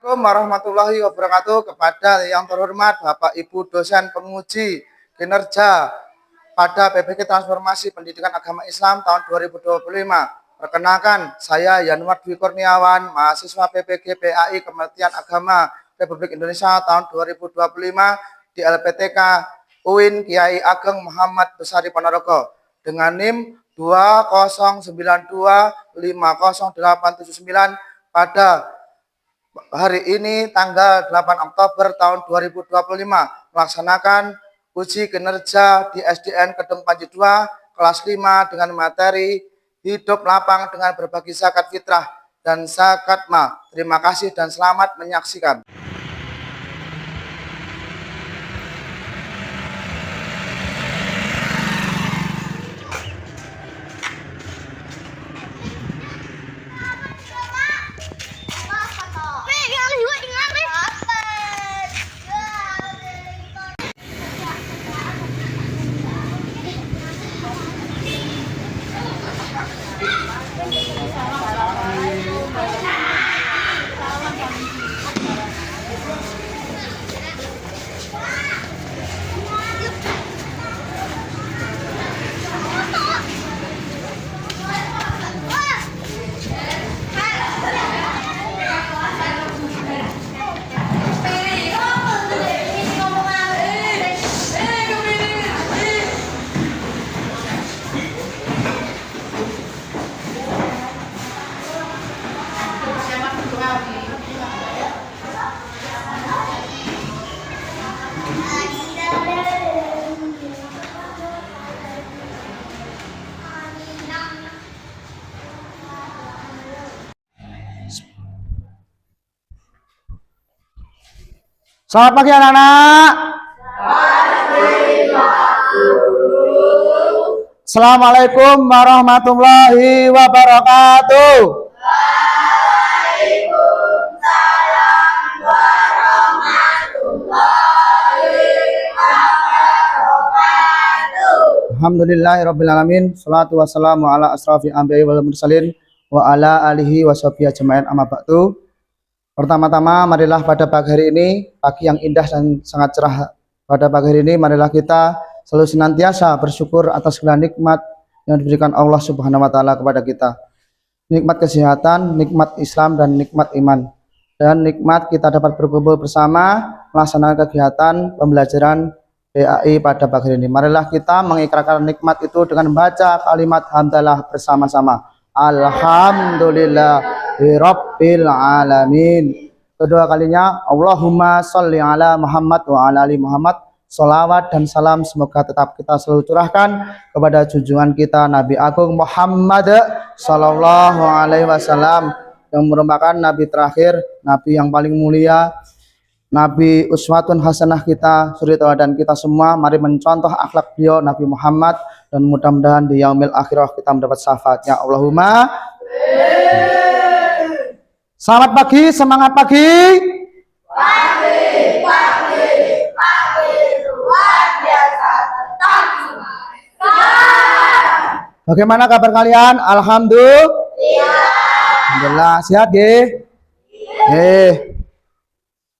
Assalamualaikum warahmatullahi wabarakatuh. Kepada yang terhormat Bapak Ibu dosen penguji kinerja pada PPK Transformasi Pendidikan Agama Islam tahun 2025. Perkenalkan, saya Yanuar Dwi Kurniawan, mahasiswa PPG PAI Kementerian Agama Republik Indonesia tahun 2025 di LPTK UIN Kiai Ageng Muhammad Besari Ponorogo dengan NIM 2072500879 pada hari ini tanggal 8 Oktober tahun 2025 melaksanakan uji kinerja di SDN Kedung Panji 2 kelas 5 dengan materi hidup lapang dengan berbagi zakat fitrah dan zakat mal. Terima kasih dan selamat menyaksikan. Selamat pagi anak-anak. Assalamualaikum warahmatullahi wabarakatuh. Waalaikumsalam warahmatullahi wabarakatuh. Alhamdulillahirrabbilalamin. Salatu wassalamu ala asrafi anbiya'i wal mursalin wa ala alihi wa sahbihi ajma'in amma ba'du. Pertama-tama marilah pada pagi hari ini, pagi yang indah dan sangat cerah pada pagi hari ini, marilah kita selalu senantiasa bersyukur atas segala nikmat yang diberikan Allah Subhanahu wa taala kepada kita. Nikmat kesehatan, nikmat Islam dan nikmat iman. Dan nikmat kita dapat berkumpul bersama melaksanakan kegiatan pembelajaran PAI pada pagi hari ini. Marilah kita mengikrarkan nikmat itu dengan membaca kalimat hamdalah bersama-sama. Alhamdulillahirabbil alamin. Kedua kalinya Allahumma sholli ala Muhammad wa ala ali Muhammad. Sholawat dan salam semoga tetap kita selalu curahkan kepada junjungan kita Nabi Agung Muhammad sallallahu alaihi wasallam yang merupakan nabi terakhir, nabi yang paling mulia, Nabi uswatun hasanah kita, suri tauladan kita semua. Mari mencontoh akhlak beliau Nabi Muhammad dan mudah-mudahan di yaumil akhirah kita mendapat syafaatnya. Allahumma. Selamat pagi, semangat pagi. Pagi luar biasa tetap semangat. Bagaimana kabar kalian? Alhamdulillah, sehat nggih?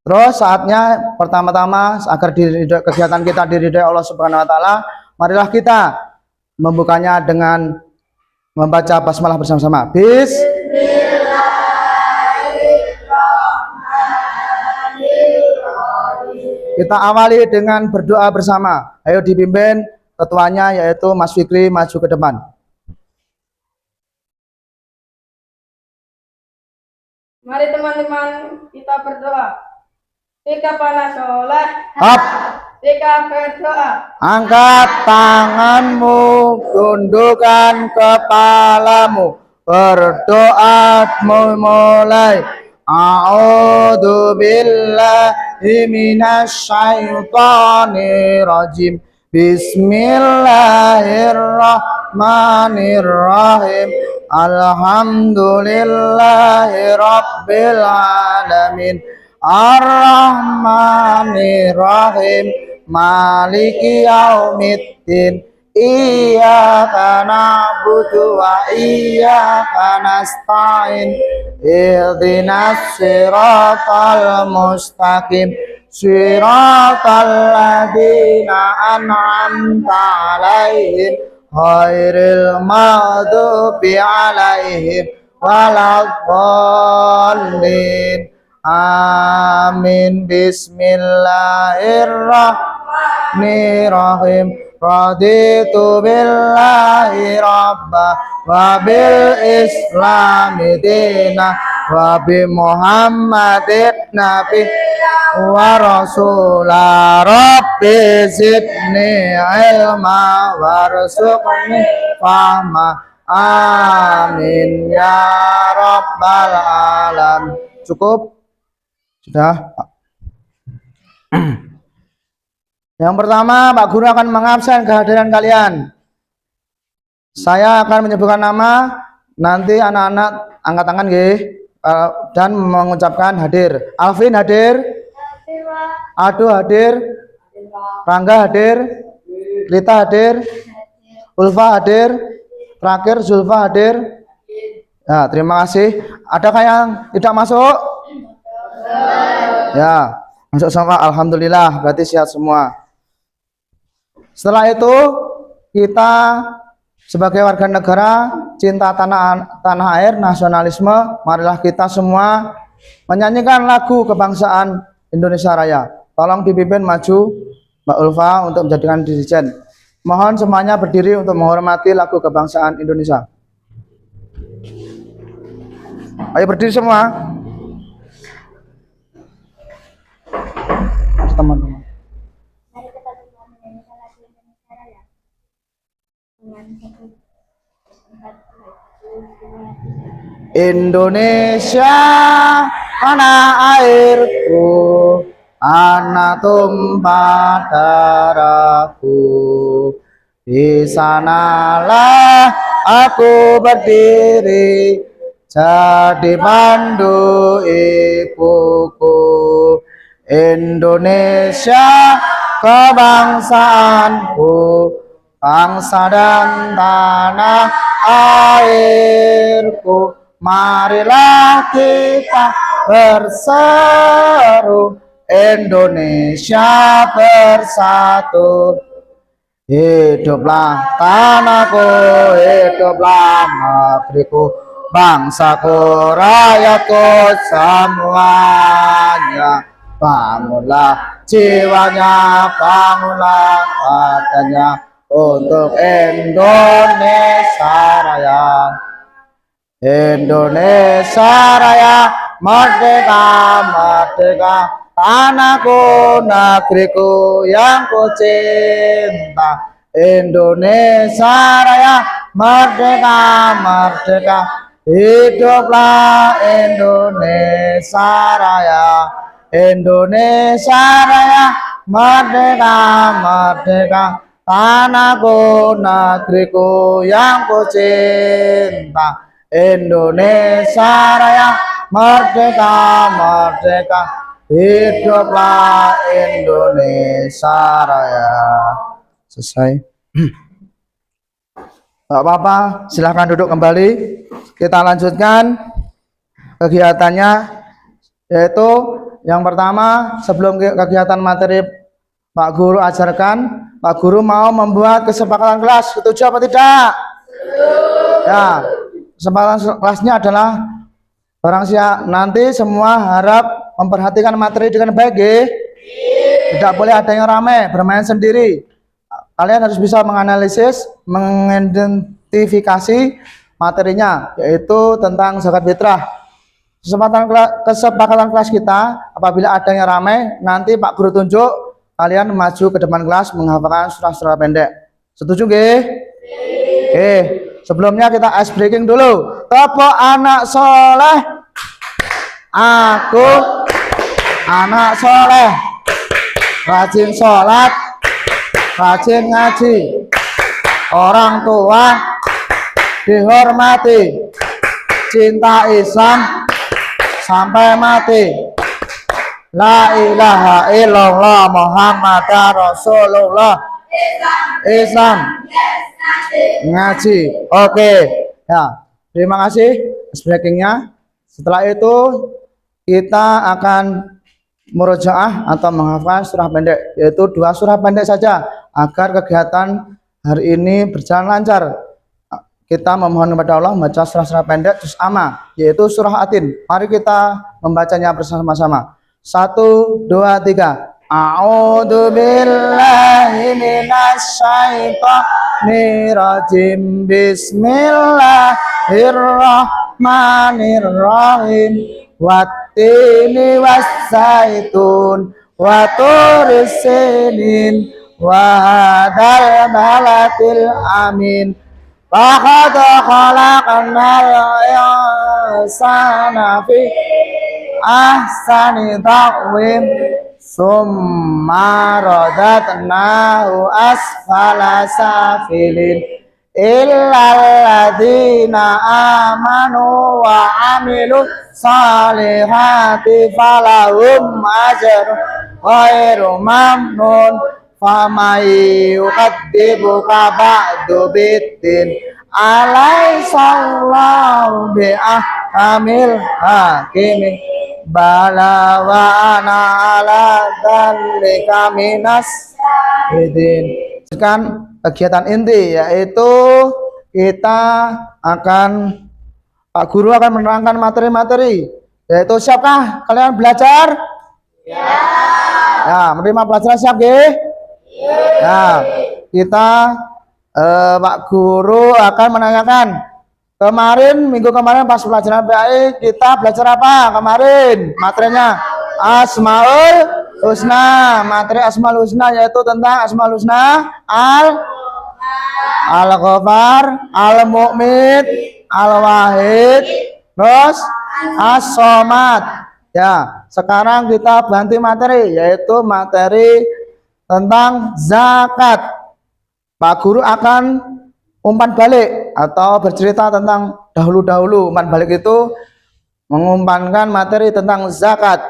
Terus saatnya pertama-tama agar kegiatan kita diridhoi Allah Subhanahu wa taala, marilah kita membukanya dengan membaca basmalah bersama-sama. Bismillahirrahmanirrahim. Kita awali dengan berdoa bersama. Ayo dipimpin ketuanya yaitu Mas Fikri maju ke depan. Mari teman-teman kita berdoa. Jika panas sholat, jika berdoa, angkat tanganmu, tundukkan kepalamu, berdoa mulai. A'udzu billahi minasyaitonir rajim. Bismillahirrahmanirrahim. Alhamdulillahirabbil alamin. Ar-Rahmanir-Rahim, Maliki Yaumiddin, Iyyaka na'budu wa iyyaka nasta'in. Ihdinas siratal mustaqim. Siratal ladzina an'amta 'alaihim ghairil maghdubi 'alaihim waladdallin. Amin. Bismillahirrahmanirrahim. Raditu billahi rabba wa bil islami dina wa bi muhammadin nabi wa rasula. Rabbi zidni ilma warzuqni fahma. Amin ya rabbal alamin. Cukup? Sudah? Yang pertama, Pak Guru akan mengabsen kehadiran kalian. Saya akan menyebutkan nama, nanti anak-anak angkat tangan nggih, dan mengucapkan hadir. Alvin hadir, Ado hadir, Rangga hadir, Rita hadir, Ulfa hadir, terakhir Zulfa hadir. Ya, terima kasih. Adakah yang tidak masuk? Ya, masuk semua. Alhamdulillah, berarti sehat semua. Setelah itu kita sebagai warga negara cinta tanah air, nasionalisme, marilah kita semua menyanyikan lagu kebangsaan Indonesia Raya. Tolong dipimpin maju Mbak Ulfa untuk menjadikan dirijen. Mohon semuanya berdiri untuk menghormati lagu kebangsaan Indonesia. Ayo berdiri semua. Teman-teman. Indonesia tanah airku, tanah tumpah darahku. Di sanalah aku berdiri, jadi pandu ibuku. Indonesia kebangsaanku, bangsa dan tanah airku. Marilah kita berseru, Indonesia bersatu. Hiduplah tanahku, hiduplah negeriku, bangsaku, rakyatku semuanya. Bangunlah jiwanya, bangunlah badannya untuk Indonesia Raya. Indonesia Raya, merdeka, merdeka, tanahku, negeriku yang ku cinta. Indonesia Raya, merdeka, merdeka, hiduplah Indonesia Raya. Indonesia Raya, merdeka, merdeka, tanahku, negeriku yang ku cinta. Indonesia Raya, merdeka, merdeka, hiduplah Indonesia Raya. Selesai. Gak apa-apa, silahkan duduk kembali. Kita lanjutkan kegiatannya, yaitu yang pertama, sebelum kegiatan materi Pak Guru ajarkan, Pak Guru mau membuat kesepakatan kelas. Setuju apa tidak? Ya, kesepakatan kelasnya adalah barang siap nanti semua harap memperhatikan materi dengan baik, tidak boleh ada yang ramai bermain sendiri. Kalian harus bisa menganalisis, mengidentifikasi materinya, yaitu tentang zakat fitrah. Kesepakatan kelas kita, apabila ada yang ramai, nanti Pak Guru tunjuk, kalian maju ke depan kelas menghafalkan surah-surah pendek. Setuju nggih? Oke, sebelumnya kita ice breaking dulu. Tepuk anak soleh. Aku anak soleh, rajin sholat, rajin ngaji, orang tua dihormati, cinta Islam sampai mati. La ilaha illallah Muhammad Rasulullah. Islam. Yes, nanti. Ngaji. Oke. Ya, terima kasih speakingnya. Setelah itu kita akan murojaah atau menghafal surah pendek, yaitu 2 surah pendek saja agar kegiatan hari ini berjalan lancar. Kita memohon kepada Allah membaca surah-surah pendek juz amma, yaitu surah Atin. Mari kita membacanya bersama-sama. 1, 2, 3. A'udzu billahi minasyaitonir rajim. Bismillahirrahmanirrahim. Wattini wassaitun wa turis sinin wa hadzal baladil amin. Laqad khalaqnal insana fi ahsani taqwim summa radatnahu asfala safilin illal ladzina amanu wa amilu salihati falahum ajrun ghairu mamnun famay yukadzibuka ba'du biddin alaihissallahu bi'ahkamil hakimin bala wa ana ala dzalika minas syahidin. Kan kegiatan inti yaitu kita akan Pak Guru akan menerangkan materi-materi, yaitu siapkah kalian belajar? Ya, menerima pelajaran siap nggih? Ya, kita Pak Guru akan menanyakan minggu kemarin pas pelajaran PAI kita belajar apa kemarin? Materinya Asmaul Husna. Materi Asmaul Husna yaitu tentang Asmaul Husna Al-Ghafar, Al-Mu'min, Al-Wahid, terus As-Somad. Ya, sekarang kita ganti materi, yaitu materi tentang zakat. Pak Guru akan umpan balik atau bercerita tentang dahulu-dahulu. Umpan balik itu mengumpankan materi tentang zakat.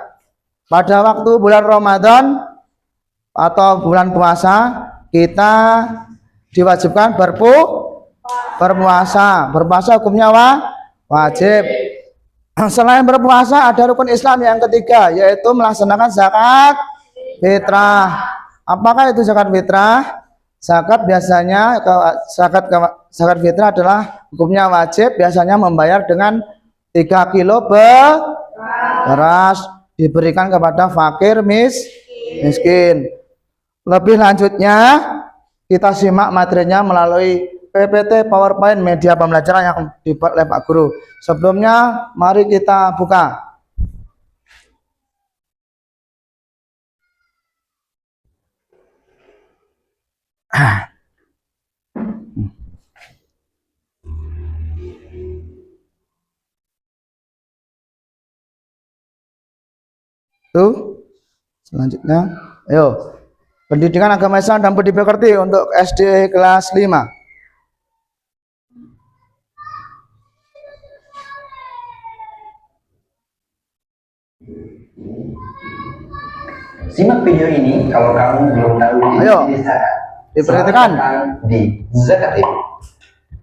Pada waktu bulan Ramadan atau bulan puasa, kita diwajibkan berpuasa. Berpuasa hukumnya wajib. Selain berpuasa, ada rukun Islam yang ketiga, yaitu melaksanakan zakat fitrah. Apakah itu zakat fitrah? Zakat biasanya zakat fitrah adalah hukumnya wajib, biasanya membayar dengan 3 kilo beras diberikan kepada fakir miskin. Lebih lanjutnya kita simak materinya melalui PPT PowerPoint media pembelajaran yang dibuat oleh Pak Guru. Sebelumnya mari kita buka. Tuh, selanjutnya, ayo. Pendidikan agama Islam dan budi pekerti untuk SD kelas 5. Simak video ini kalau kamu belum tahu Ayo, definisi zakat. diperhatikan. Di zakat itu.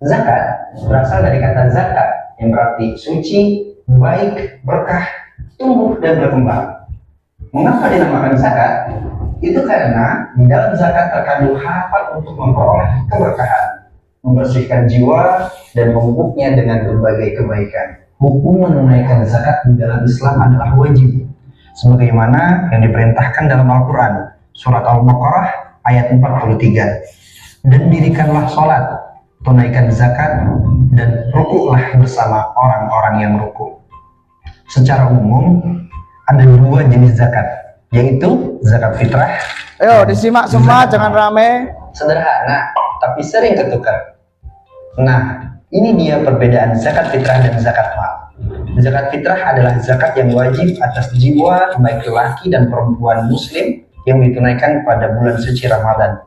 Zakat berasal dari kata zakat yang berarti suci, baik, berkah, tumbuh dan berkembang. Mengapa dinamakan zakat? Itu karena di dalam zakat terkandung harapan untuk memperoleh keberkahan, membersihkan jiwa dan memupuknya dengan berbagai kebaikan. Hukum menunaikan zakat di dalam Islam adalah wajib, sebagaimana yang diperintahkan dalam Al-Quran, surat Al-Baqarah ayat 43. Dan dirikanlah sholat, tunaikan zakat, dan rukuklah bersama orang-orang yang rukuk. Secara umum, ada 2 jenis zakat, yaitu zakat fitrah. Ayo disimak semua, jangan rame. Sederhana, tapi sering ketukar. Nah, ini dia perbedaan zakat fitrah dan zakat mal. Zakat fitrah adalah zakat yang wajib atas jiwa baik laki dan perempuan muslim yang ditunaikan pada bulan suci Ramadan.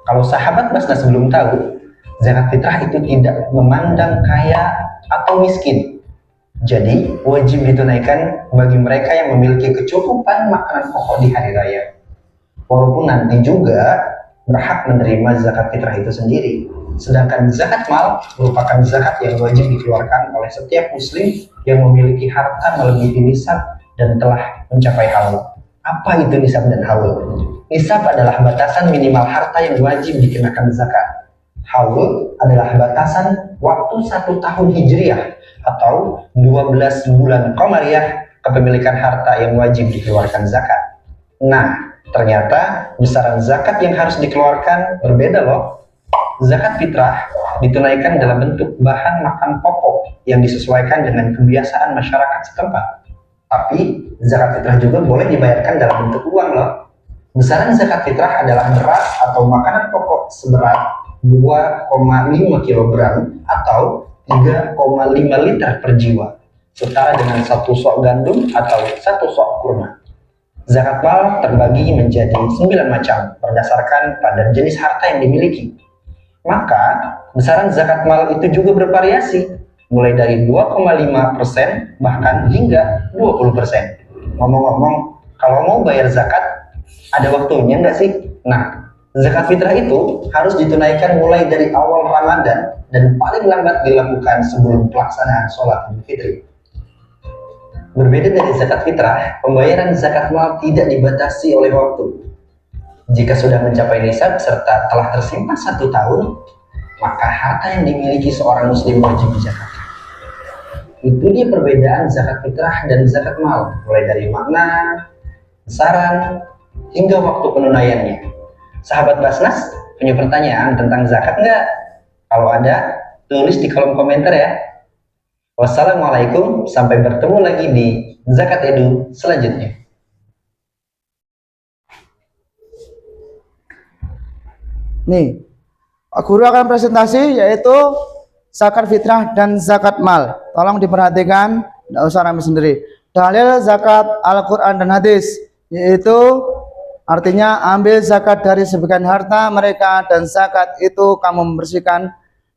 Kalau sahabat Basnas belum tahu, zakat fitrah itu tidak memandang kaya atau miskin. Jadi, wajib ditunaikan bagi mereka yang memiliki kecukupan makanan pokok di hari raya. Walaupun nanti juga berhak menerima zakat fitrah itu sendiri. Sedangkan zakat mal merupakan zakat yang wajib dikeluarkan oleh setiap muslim yang memiliki harta melebihi nisab dan telah mencapai haul. Apa itu nisab dan haul? Nisab adalah batasan minimal harta yang wajib dikenakan zakat. Haul adalah batasan waktu 1 tahun hijriah atau 12 bulan qamariyah kepemilikan harta yang wajib dikeluarkan zakat. Nah, ternyata besaran zakat yang harus dikeluarkan berbeda loh. Zakat fitrah ditunaikan dalam bentuk bahan makan pokok yang disesuaikan dengan kebiasaan masyarakat setempat. Tapi zakat fitrah juga boleh dibayarkan dalam bentuk uang loh. Besaran zakat fitrah adalah beras atau makanan pokok seberat 2,5 kg atau 3,5 liter per jiwa, setara dengan 1 sok gandum atau 1 sok kurma. Zakat mal terbagi menjadi 9 macam berdasarkan pada jenis harta yang dimiliki. Maka besaran zakat mal itu juga bervariasi, mulai dari 2,5% bahkan hingga 20%. Ngomong-ngomong, kalau mau bayar zakat, ada waktunya nggak sih? Nah, zakat fitrah itu harus ditunaikan mulai dari awal Ramadan dan paling lambat dilakukan sebelum pelaksanaan sholat Idul Fitri. Berbeda dari zakat fitrah, pembayaran zakat mal tidak dibatasi oleh waktu. Jika sudah mencapai nisab serta telah tersimpan 1 tahun, maka harta yang dimiliki seorang muslim wajib dizakatkan. Itu dia perbedaan zakat fitrah dan zakat mal, mulai dari makna, besaran, hingga waktu penunaiannya. Sahabat Basnas, punya pertanyaan tentang zakat nggak? Kalau ada, tulis di kolom komentar ya. Wassalamualaikum, sampai bertemu lagi di Zakat Edu selanjutnya. Nih, Pak Guru akan presentasi yaitu zakat fitrah dan zakat mal. Tolong diperhatikan, tidak usah rame sendiri. Dalil zakat Al-Quran dan hadis, yaitu artinya ambil zakat dari sebagian harta mereka dan zakat itu kamu membersihkan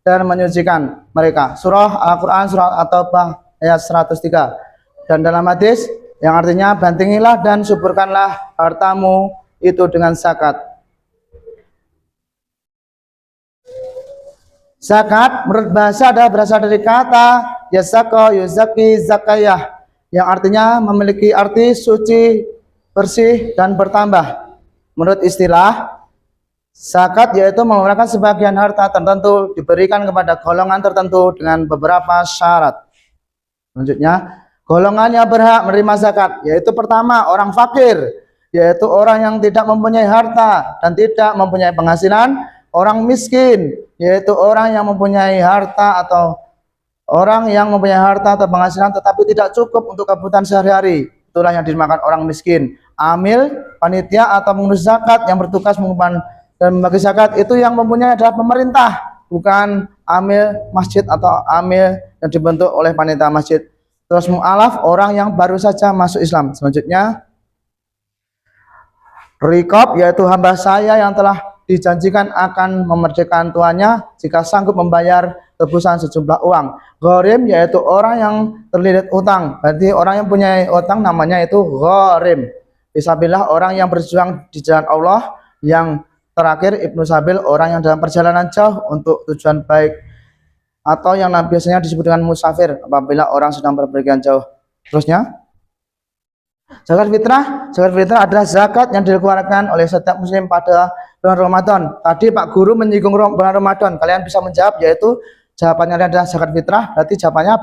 dan menyucikan mereka. Surah Al-Quran surah At-Taubah ayat 103. Dan dalam hadis yang artinya bantingilah dan suburkanlah hartamu itu dengan zakat. Zakat menurut bahasa adalah berasal dari kata yasako yuzaki zakayah yang artinya memiliki arti suci, bersih dan bertambah. Menurut istilah, zakat yaitu mengeluarkan sebagian harta tertentu diberikan kepada golongan tertentu dengan beberapa syarat. Selanjutnya, golongan yang berhak menerima zakat yaitu pertama orang fakir, yaitu orang yang tidak mempunyai harta dan tidak mempunyai penghasilan. Orang miskin, yaitu orang yang mempunyai harta atau orang yang mempunyai harta atau penghasilan tetapi tidak cukup untuk kebutuhan sehari-hari. Itulah yang dinamakan orang miskin. Amil, panitia atau pengurus zakat yang bertugas mengumpulkan dan membagi zakat itu yang mempunyai adalah pemerintah, bukan amil masjid atau amil yang dibentuk oleh panitia masjid. Terus mu'alaf, orang yang baru saja masuk Islam. Selanjutnya, rikab, yaitu hamba saya yang telah dijanjikan akan memerdekakan tuannya jika sanggup membayar tebusan sejumlah uang. Gharim, yaitu orang yang terlilit utang. Berarti orang yang punya utang namanya itu gharim. Fisabilillah, orang yang berjuang di jalan Allah. Yang terakhir Ibnu Sabil, orang yang dalam perjalanan jauh untuk tujuan baik, atau yang biasanya disebut dengan musafir apabila orang sedang berpergian jauh. Terusnya, zakat fitrah adalah zakat yang dikeluarkan oleh setiap muslim pada bulan Ramadan. Tadi Pak Guru menyinggung bulan Ramadan. Kalian bisa menjawab, yaitu jawabannya adalah zakat fitrah. Berarti jawabannya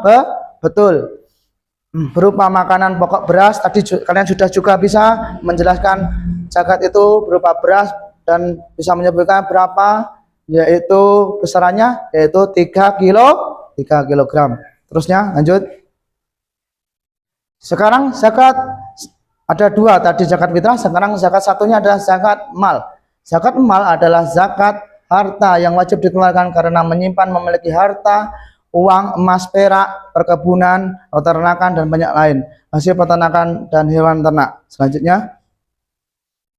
betul. Berupa makanan pokok beras. Tadi kalian sudah juga bisa menjelaskan zakat itu berupa beras dan bisa menyebutkan berapa, yaitu besarannya yaitu 3 kilogram. Terusnya lanjut. Sekarang zakat ada dua, tadi zakat fitrah, sekarang zakat satunya adalah zakat mal. Zakat mal adalah zakat harta yang wajib dikeluarkan karena menyimpan, memiliki harta, uang, emas, perak, perkebunan, peternakan dan banyak lain, hasil peternakan dan hewan ternak. Selanjutnya,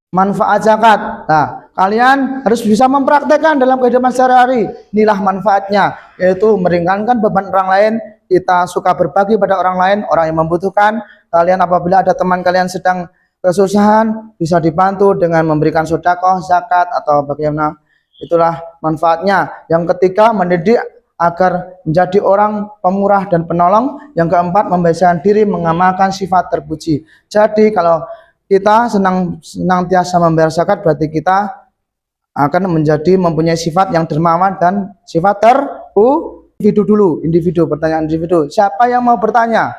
manfaat zakat. Nah, kalian harus bisa mempraktekkan dalam kehidupan sehari-hari. Inilah manfaatnya, yaitu meringankan beban orang lain. Kita suka berbagi pada orang lain, orang yang membutuhkan. Kalian apabila ada teman kalian sedang kesusahan bisa dibantu dengan memberikan sedekah, zakat atau bagaimana. Itulah manfaatnya. Yang ketiga, mendidik agar menjadi orang pemurah dan penolong. Yang keempat, membiasakan diri mengamalkan sifat terpuji. Jadi kalau kita senantiasa membayar zakat, berarti kita akan menjadi mempunyai sifat yang dermawan dan sifat individu. Pertanyaan individu. Siapa yang mau bertanya?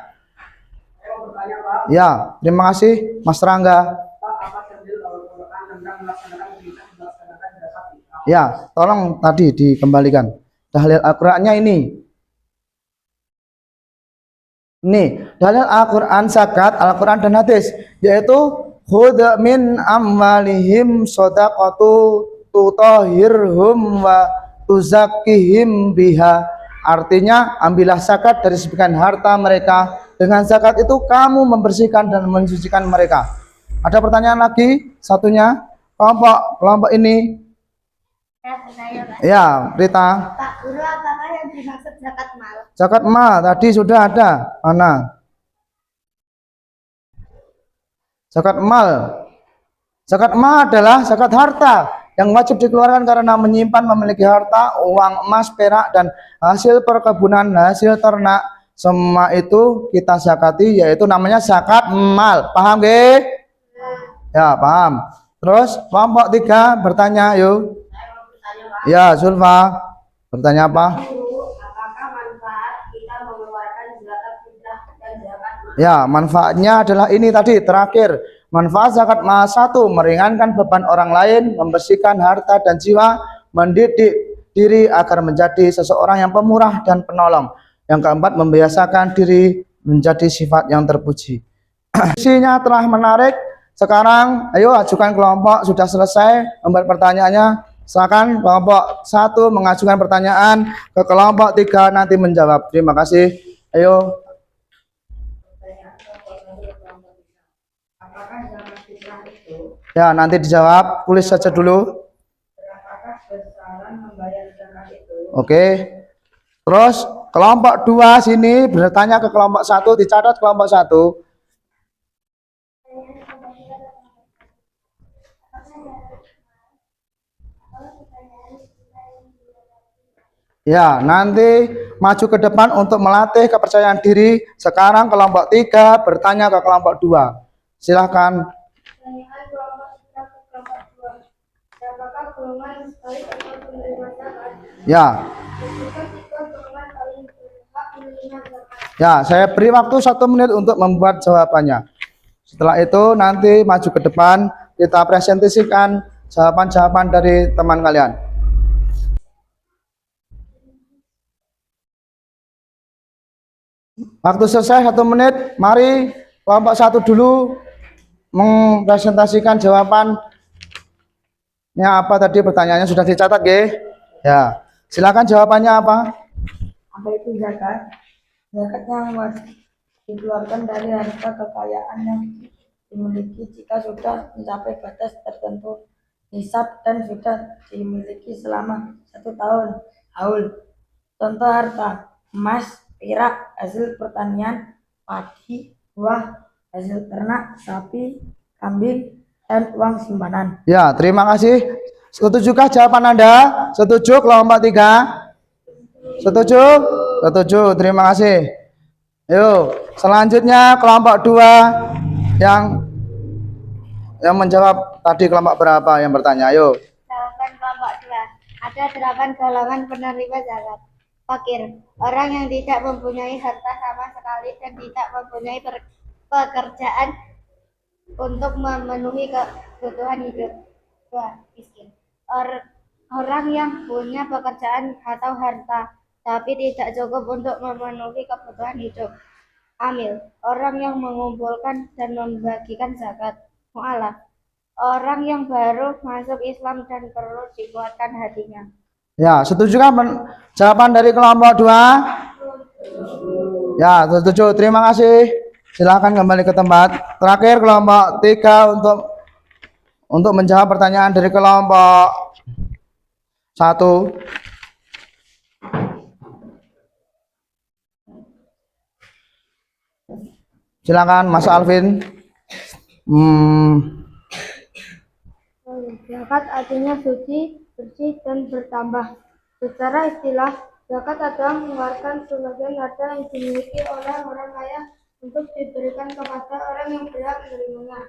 Saya mau bertanya, Pak. Ya, terima kasih Mas Rangga. Pak, apa dalil Al-Quran tentang melaksanakan zakat? Ya, tolong tadi dikembalikan. Dalil Al-Qur'annya ini. Dalil Al-Qur'an zakat, Al-Qur'an dan hadis, yaitu khudh min amwalihim shadaqatu tutahhirhum wa tuzakkihim biha. Artinya, ambillah zakat dari sebagian harta mereka. Dengan zakat itu kamu membersihkan dan mensucikan mereka. Ada pertanyaan lagi? Satunya, kelompok ini. Ya, Rita. Pak Guru, apakah yang dimaksud zakat mal? Zakat mal tadi sudah ada. Mana? Zakat mal. Zakat mal adalah zakat harta yang wajib dikeluarkan karena menyimpan, memiliki harta, uang, emas, perak, dan hasil perkebunan, hasil ternak. Semua itu kita zakati, yaitu namanya zakat mal. Paham gak? Ya, paham. Terus kelompok 3 bertanya, yuk. Ya, Zulfa. Bertanya apa? Apakah manfaat kita mengeluarkan zakat fitrah dan zakat mal? Ya, manfaatnya adalah ini tadi terakhir. Manfaat zakat mal 1, meringankan beban orang lain, membersihkan harta dan jiwa, mendidik diri agar menjadi seseorang yang pemurah dan penolong. Yang keempat, membiasakan diri menjadi sifat yang terpuji. Isinya telah menarik. Sekarang ayo ajukan kelompok sudah selesai membuat pertanyaannya. Silakan kelompok 1 mengajukan pertanyaan ke kelompok 3 nanti menjawab. Terima kasih. Ayo. Apakah zakat fitrah itu Ya, nanti dijawab. Tulis saja dulu. berapakah besaran membayar zakat itu? Oke. Terus kelompok 2 sini bertanya ke kelompok 1, dicatat kelompok 1. Ya, nanti maju ke depan untuk melatih kepercayaan diri. Sekarang kelompok 3 bertanya ke kelompok 2. Silahkan. Pertanyaan kelompok kita ke kelompok 2. Apakah golongan baik atau penerima zakat? Ya. Jika kita golongan paling berhak menerima zakat. Ya, saya beri waktu 1 menit untuk membuat jawabannya. Setelah itu nanti maju ke depan, kita presentasikan jawaban-jawaban dari teman kalian. Waktu selesai 1 menit. Mari kelompok 1 dulu mempresentasikan jawabannya apa tadi, pertanyaannya sudah dicatat, G? Ya, silakan jawabannya apa? Apa itu zakat? Zakat yang wajib dikeluarkan dari harta kekayaan yang dimiliki jika sudah mencapai batas tertentu nisab dan sudah dimiliki selama 1 tahun haul. Contoh harta: emas, perak, hasil pertanian, padi, buah, hasil ternak, sapi, kambing, dan uang simpanan. Ya, terima kasih. Setujukah jawaban Anda? Setuju kelompok 3? Setuju? Setuju, terima kasih. Yuk, selanjutnya kelompok 2 yang menjawab tadi kelompok berapa yang bertanya? Ayo. Jawaban kelompok 2. Ada 8 golongan penerima zakat. Fakir, orang yang tidak mempunyai harta sama sekali dan tidak mempunyai pekerjaan untuk memenuhi kebutuhan hidup. 2. Miskin, orang yang punya pekerjaan atau harta tapi tidak cukup untuk memenuhi kebutuhan hidup. Amil, orang yang mengumpulkan dan membagikan zakat. Mu'alaf, orang yang baru masuk Islam dan perlu dikuatkan hatinya. Ya, setujukah jawaban dari kelompok 2? Ya, setuju. Terima kasih. Silakan kembali ke tempat. Terakhir kelompok 3 untuk menjawab pertanyaan dari kelompok 1. Silakan Mas Alvin. Hmm, Zakat artinya suci, bersih, dan bertambah. Secara istilah, zakat adalah mengeluarkan sebagian harta yang dimiliki oleh orang kaya untuk diberikan kepada orang yang berhak menerimanya.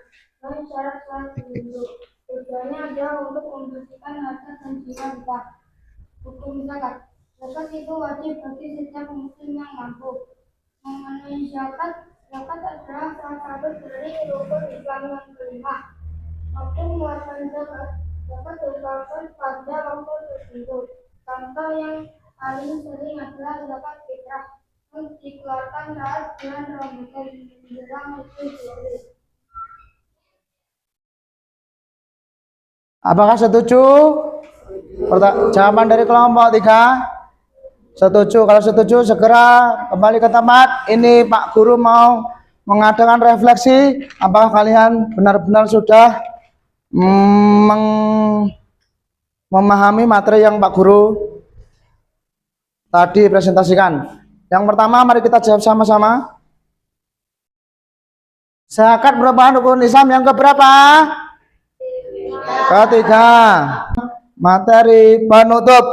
Dan syarat-syarat tertentu. Tujuannya adalah untuk membersihkan harta dan jiwa kita. Hukum zakat. Zakat itu wajib bagi setiap muslim yang mampu. Mengenai zakat, zakat adalah salah satu dari rukun Islam yang kelima. Waktu mengeluarkan zakat, zakat dikeluarkan pada waktu tertentu. Contoh yang paling sering adalah zakat fitrah yang dikeluarkan saat bulan Ramadan menjelang Idul Fitri. apakah setuju? Jawaban dari kelompok 3 setuju. Kalau setuju segera kembali ke tempat. Ini Pak Guru mau mengadakan refleksi. Apakah kalian benar-benar sudah memahami materi yang Pak Guru tadi presentasikan? Yang pertama, mari kita jawab sama-sama. Zakat merupakan rukun Islam yang keberapa? Ketiga. Materi penutup.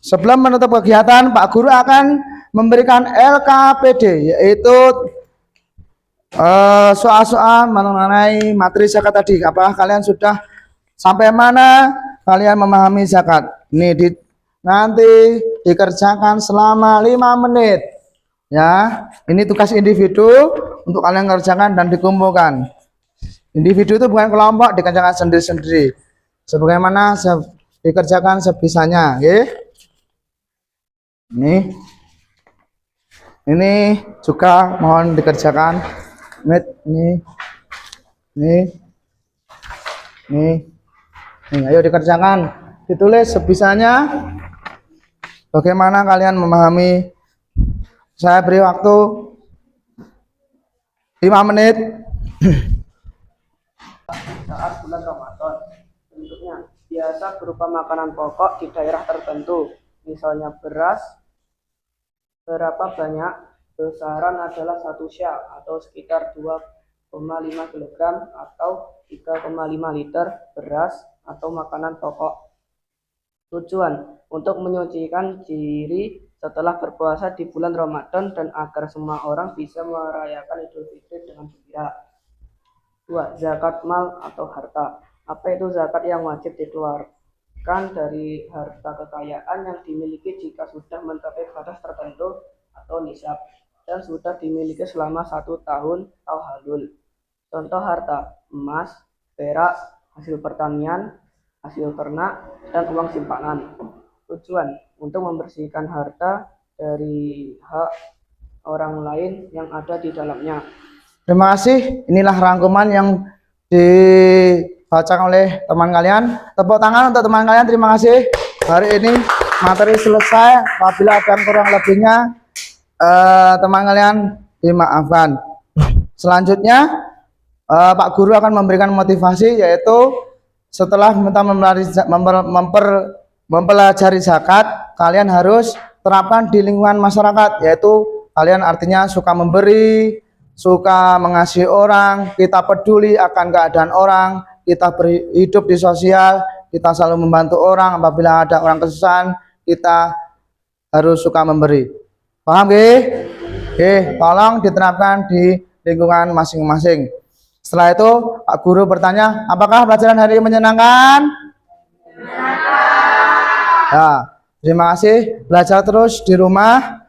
Sebelum menutup kegiatan, Pak Guru akan memberikan LKPD, yaitu soal-soal mengenai materi zakat tadi. Apakah kalian sudah sampai mana kalian memahami zakat? Ini nanti dikerjakan selama 5 menit. Ya, ini tugas individu untuk kalian kerjakan dan dikumpulkan. Individu itu bukan kelompok, dikerjakan sendiri-sendiri. Sebagaimana dikerjakan sebisanya, oke? Ini juga mohon dikerjakan. Nih, ayo dikerjakan, ditulis sebisanya. Bagaimana kalian memahami? Saya beri waktu 5 menit. Saat bulan Ramadan, bentuknya biasa berupa makanan pokok di daerah tertentu, misalnya beras. Berapa banyak? Besaran adalah 1 sya atau sekitar 2,5 kg atau 3,5 liter beras atau makanan pokok. Tujuan untuk menyucikan diri setelah berpuasa di bulan Ramadan dan agar semua orang bisa merayakan Idul Fitri dengan gembira. 2. Zakat mal atau harta. Apa itu zakat yang wajib dikeluarkan dari harta kekayaan yang dimiliki jika sudah mencapai batas tertentu atau nisab dan sudah dimiliki selama 1 tahun atau halul. Contoh harta: emas, perak, hasil pertanian, hasil ternak, dan uang simpanan. Tujuan untuk membersihkan harta dari hak orang lain yang ada di dalamnya. Terima kasih. Inilah rangkuman yang dibacakan oleh teman kalian. Tepuk tangan untuk teman kalian. Terima kasih. Hari ini materi selesai. Apabila ada yang kurang lebihnya, teman kalian dimaafkan. Selanjutnya, Pak Guru akan memberikan motivasi, yaitu setelah mempelajari zakat, kalian harus terapkan di lingkungan masyarakat, yaitu kalian artinya suka memberi, suka mengasihi orang, kita peduli akan keadaan orang, kita hidup di sosial, kita selalu membantu orang. Apabila ada orang kesusahan, kita harus suka memberi. Paham nggih? Oke, tolong diterapkan di lingkungan masing-masing. Setelah itu, Pak Guru bertanya, apakah pelajaran hari ini menyenangkan? Ya, terima kasih. Belajar terus di rumah.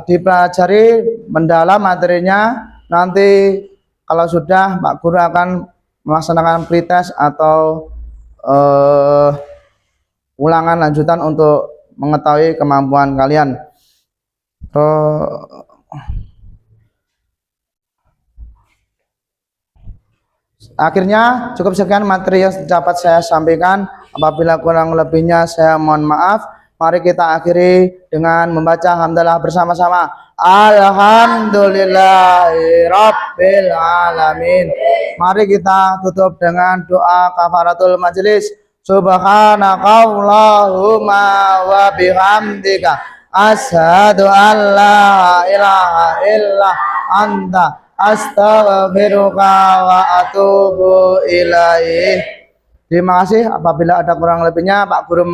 Dipelajari mendalam materinya. Nanti kalau sudah, Pak Guru akan melaksanakan pretest atau ulangan lanjutan untuk mengetahui kemampuan kalian. Akhirnya cukup sekian materi yang dapat saya sampaikan. Apabila kurang lebihnya saya mohon maaf. Mari kita akhiri dengan membaca hamdalah bersama-sama. Alhamdulillahirabbil alamin. Mari kita tutup dengan doa kafaratul majelis. Subhanakallahumma wa bihamdika asyhadu an la ilaha illa anta Astaghfiruka wa atubu ilaih. Terima kasih. Apabila ada kurang lebihnya, Pak Guru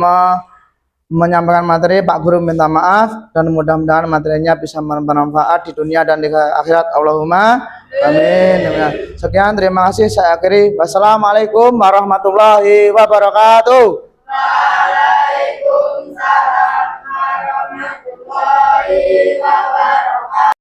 menyampaikan materi, Pak Guru minta maaf, dan mudah-mudahan materinya bisa bermanfaat di dunia dan di akhirat. Allahumma amin. Sekian, terima kasih. Saya akhiri. Wassalamualaikum warahmatullahi wabarakatuh.